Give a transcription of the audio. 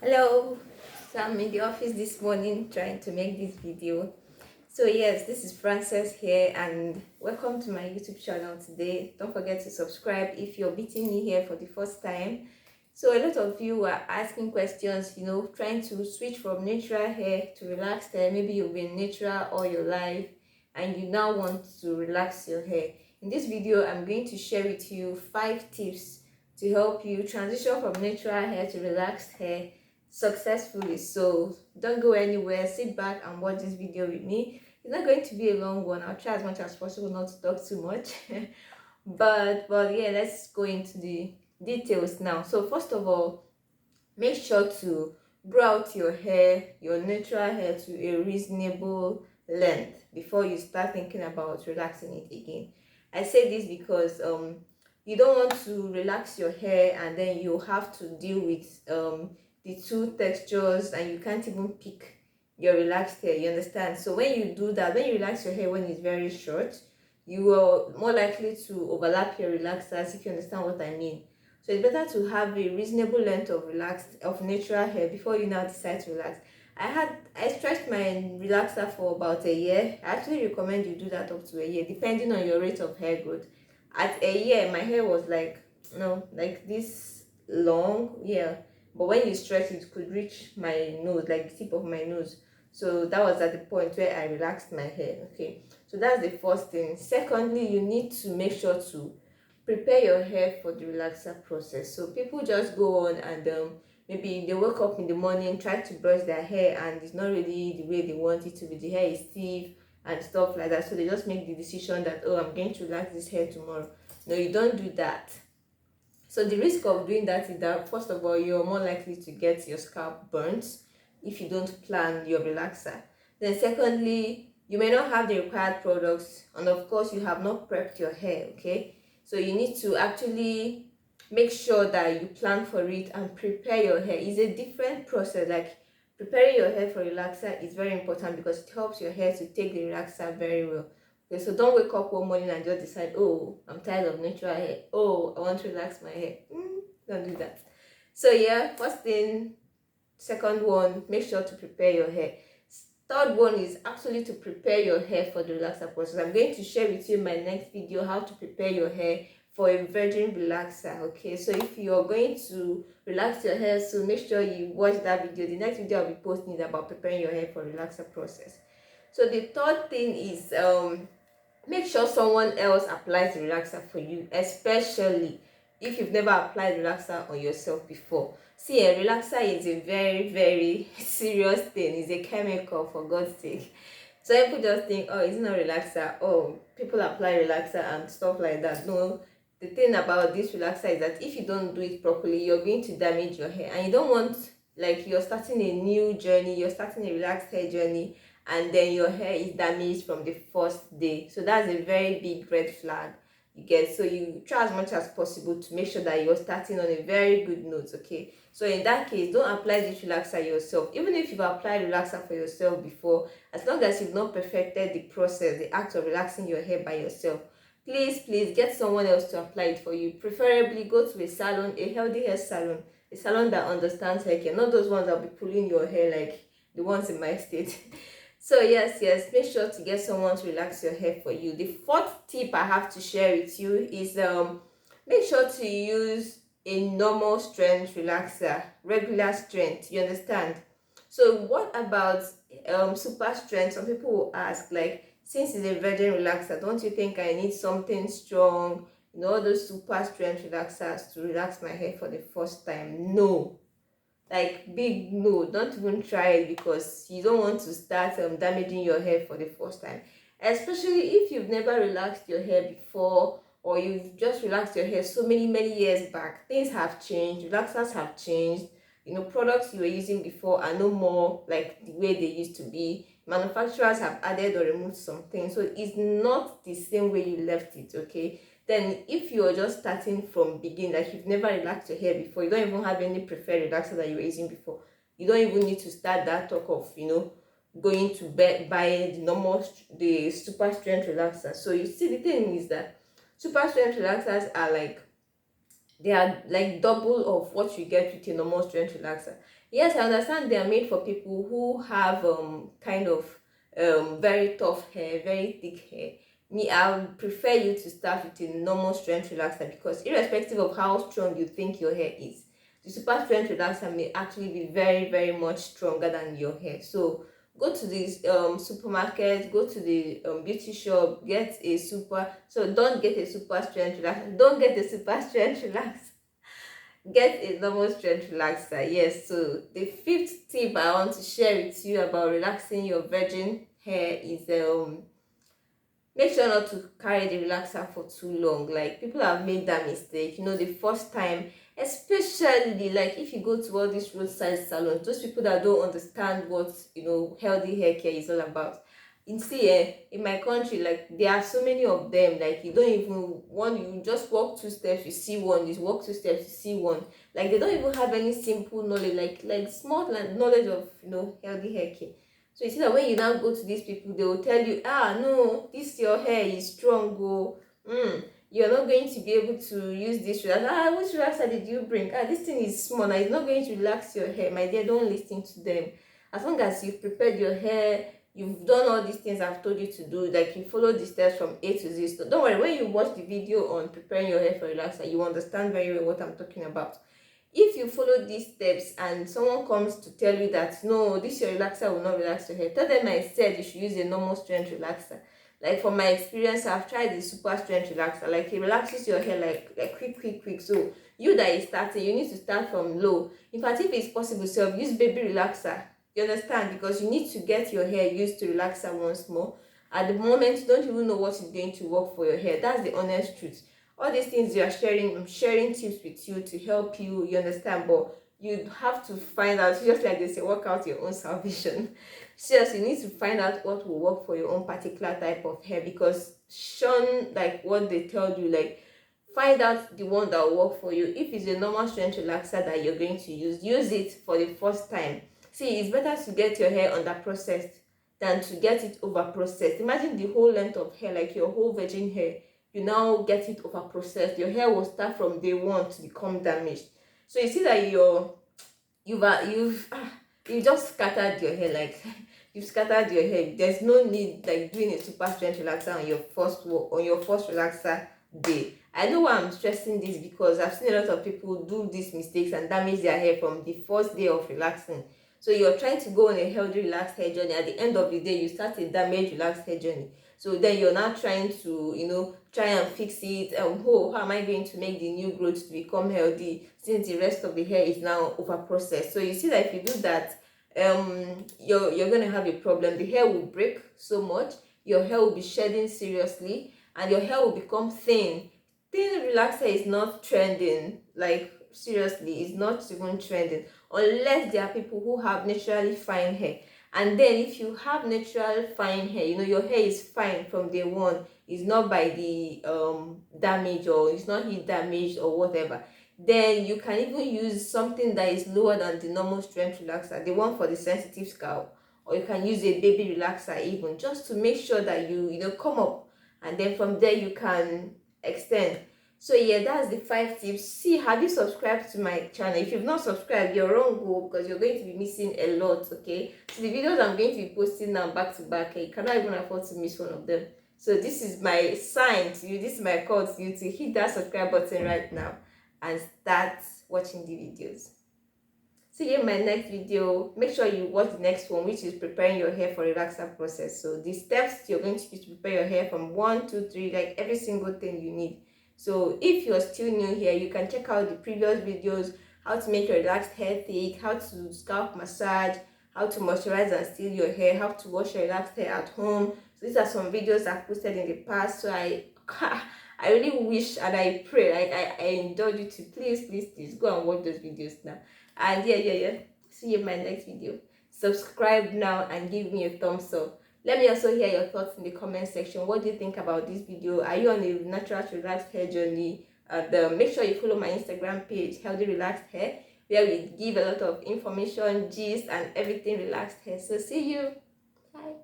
Hello, so I'm in the office this morning trying to make this video. So yes, this is Frances here and welcome to my YouTube channel today. Don't forget to subscribe if you're meeting me here for the first time. So a lot of you are asking questions, trying to switch from natural hair to relaxed hair. Maybe you've been natural all your life and you now want to relax your hair. In this video, I'm going to share with you 5 tips to help you transition from natural hair to relaxed hair successfully. So don't go anywhere, sit back and watch this video with me. It's not going to be a long one. I'll try as much as possible not to talk too much. but yeah, let's go into the details now. So first of all, make sure to grow out your hair, your natural hair, to a reasonable length before you start thinking about relaxing it again. I say this because you don't want to relax your hair and then you have to deal with the two textures and you can't even pick your relaxed hair, you understand? So when you do that, when you relax your hair when it's very short, you are more likely to overlap your relaxers, if you understand what I mean. So it's better to have a reasonable length of natural hair before you now decide to relax. I stretched my relaxer for about a year. I actually recommend you do that up to a year, depending on your rate of hair growth. At a year, my hair was like, like this long, yeah. But when you stretch it could reach my nose, like the tip of my nose. So that was at the point where I relaxed my hair. Okay. So that's the first thing. Secondly, you need to make sure to prepare your hair for the relaxer process. So people just go on and maybe they wake up in the morning, try to brush their hair, and it's not really the way they want it to be. The hair is stiff and stuff like that. So they just make the decision that, oh, I'm going to relax this hair tomorrow. No, you don't do that. So the risk of doing that is that, first of all, you're more likely to get your scalp burnt if you don't plan your relaxer. Then secondly, you may not have the required products, and of course you have not prepped your hair. Okay, so you need to actually make sure that you plan for it and prepare your hair. It's a different process. Like, preparing your hair for relaxer is very important because it helps your hair to take the relaxer very well. Okay, so don't wake up one morning and just decide, oh, I'm tired of natural hair. Oh, I want to relax my hair. Don't do that. So yeah, first thing. Second one, make sure to prepare your hair. Third one is actually to prepare your hair for the relaxer process. I'm going to share with you in my next video how to prepare your hair for a virgin relaxer. Okay, so if you're going to relax your hair, so make sure you watch that video. The next video I'll be posting is about preparing your hair for relaxer process. So the third thing is make sure someone else applies the relaxer for you, especially if you've never applied relaxer on yourself before. See, a relaxer is a very, very serious thing. It's a chemical, for God's sake. So people just think, oh, it's not relaxer. Oh, people apply relaxer and stuff like that. No, the thing about this relaxer is that if you don't do it properly, you're going to damage your hair. And you don't want, like, you're starting a new journey, you're starting a relaxed hair journey, and then your hair is damaged from the first day. So that's a very big red flag, you get. So you try as much as possible to make sure that you're starting on a very good note. Okay, so in that case, don't apply this relaxer yourself. Even if you've applied relaxer for yourself before, as long as you've not perfected the process, the act of relaxing your hair by yourself, please get someone else to apply it for you. Preferably go to a salon, a healthy hair salon, a salon that understands hair care, not those ones that will be pulling your hair like the ones in my state. So yes, make sure to get someone to relax your hair for you. The fourth tip I have to share with you is make sure to use a normal strength relaxer, regular strength, you understand? So what about super strength? Some people will ask, like, since it's a virgin relaxer, don't you think I need something strong, all those super strength relaxers to relax my hair for the first time? No, like, big no, don't even try it, because you don't want to start damaging your hair for the first time, especially if you've never relaxed your hair before, or you've just relaxed your hair so many years back. Things have changed, relaxers have changed, products you were using before are no more like the way they used to be. Manufacturers have added or removed some things, so it's not the same way you left it. Okay, then if you're just starting from beginning, like you've never relaxed your hair before, you don't even have any preferred relaxer that you were using before, you don't even need to start that talk of going to buy the super strength relaxer. So you see, the thing is that super strength relaxers are like They are like double of what you get with a normal strength relaxer. Yes, I understand they are made for people who have kind of very tough hair, very thick hair. Me, I would prefer you to start with a normal strength relaxer, because irrespective of how strong you think your hair is, the super strength relaxer may actually be very, very much stronger than your hair. So go to this supermarket, go to the beauty shop, get a super, so don't get a super strength relaxer, don't get a super strength relaxer, get a normal strength relaxer. Yes, so the fifth tip I want to share with you about relaxing your virgin hair is make sure not to carry the relaxer for too long. Like, people have made that mistake, the first time, especially like if you go to all these roadside salons, those people that don't understand what healthy hair care is all about. You see, in my country, like, there are so many of them, like, you don't even one, you just walk 2 steps, you see one, you walk 2 steps, you see one. Like, they don't even have any simple knowledge, like small knowledge of healthy hair care. So you see that when you now go to these people, they will tell you, no, this your hair is strong, you're not going to be able to use this relaxer. Which relaxer did you bring? This thing is small, now it's not going to relax your hair. My dear, don't listen to them. As long as you've prepared your hair, you've done all these things I've told you to do, like you follow the steps from A to Z. So don't worry, when you watch the video on preparing your hair for relaxer, you understand very well what I'm talking about. If you follow these steps and someone comes to tell you that no, this your relaxer will not relax your hair, tell them I said you should use a normal strength relaxer. Like, from my experience, I've tried the super strength relaxer. Like, it relaxes your hair like quick. So you that is starting, you need to start from low. In fact, if it's possible, so use baby relaxer. You understand? Because you need to get your hair used to relaxer once more. At the moment, you don't even know what is going to work for your hair. That's the honest truth. All these things you are sharing, I'm sharing tips with you to help you understand, but you have to find out, just like they say, work out your own salvation. Seriously, you need to find out what will work for your own particular type of hair, because shun like what they tell you. Like, find out the one that will work for you. If it's a normal strength relaxer that you're going to use it for the first time. See, it's better to get your hair under processed than to get it over processed. Imagine the whole length of hair, like your whole virgin hair, you now get it over processed. Your hair will start from day one to become damaged. So you see that you've just scattered your hair, like you've scattered your hair. There's no need like doing a super strength relaxer on your first relaxer day. I know why I'm stressing this, because I've seen a lot of people do these mistakes and damage their hair from the first day of relaxing. So you're trying to go on a healthy relaxed hair journey. At the end of the day, you start a damaged relaxed hair journey. So then you're now trying to try and fix it. How am I going to make the new growth to become healthy, since the rest of the hair is now over processed? So you see that if you do that, you're gonna have a problem. The hair will break so much, your hair will be shedding seriously, and your hair will become thin. Thin relaxer is not trending, like, seriously, it's not even trending, unless there are people who have naturally fine hair. And then if you have natural fine hair, your hair is fine from day one, it's not by the damage, or it's not heat damage or whatever, then you can even use something that is lower than the normal strength relaxer, the one for the sensitive scalp. Or you can use a baby relaxer, even just to make sure that you come up, and then from there you can extend. So yeah, that's the 5 tips. See, have you subscribed to my channel? If you've not subscribed, you're wrong, because you're going to be missing a lot. Okay, so the videos I'm going to be posting now back to back, you cannot even afford to miss one of them. So this is my sign to you, this is my call to you to hit that subscribe button right now and start watching the videos. See you in my next video. Make sure you watch the next one, which is preparing your hair for relaxer process. So the steps you're going to use to prepare your hair, from 1, 2, 3, like every single thing you need. So if you're still new here, you can check out the previous videos: how to make your relaxed hair thick, how to scalp massage, how to moisturize and steal your hair, how to wash your relaxed hair at home. So these are some videos I've posted in the past. So I really wish and I pray, like, I indulge you to please go and watch those videos now. And yeah, see you in my next video. Subscribe now and give me a thumbs up. Let me also hear your thoughts in the comment section. What do you think about this video? Are you on a natural to relaxed hair journey? Make sure you follow my Instagram page, Healthy Relaxed Hair, where we give a lot of information, gist, and everything relaxed hair. So see you. Bye.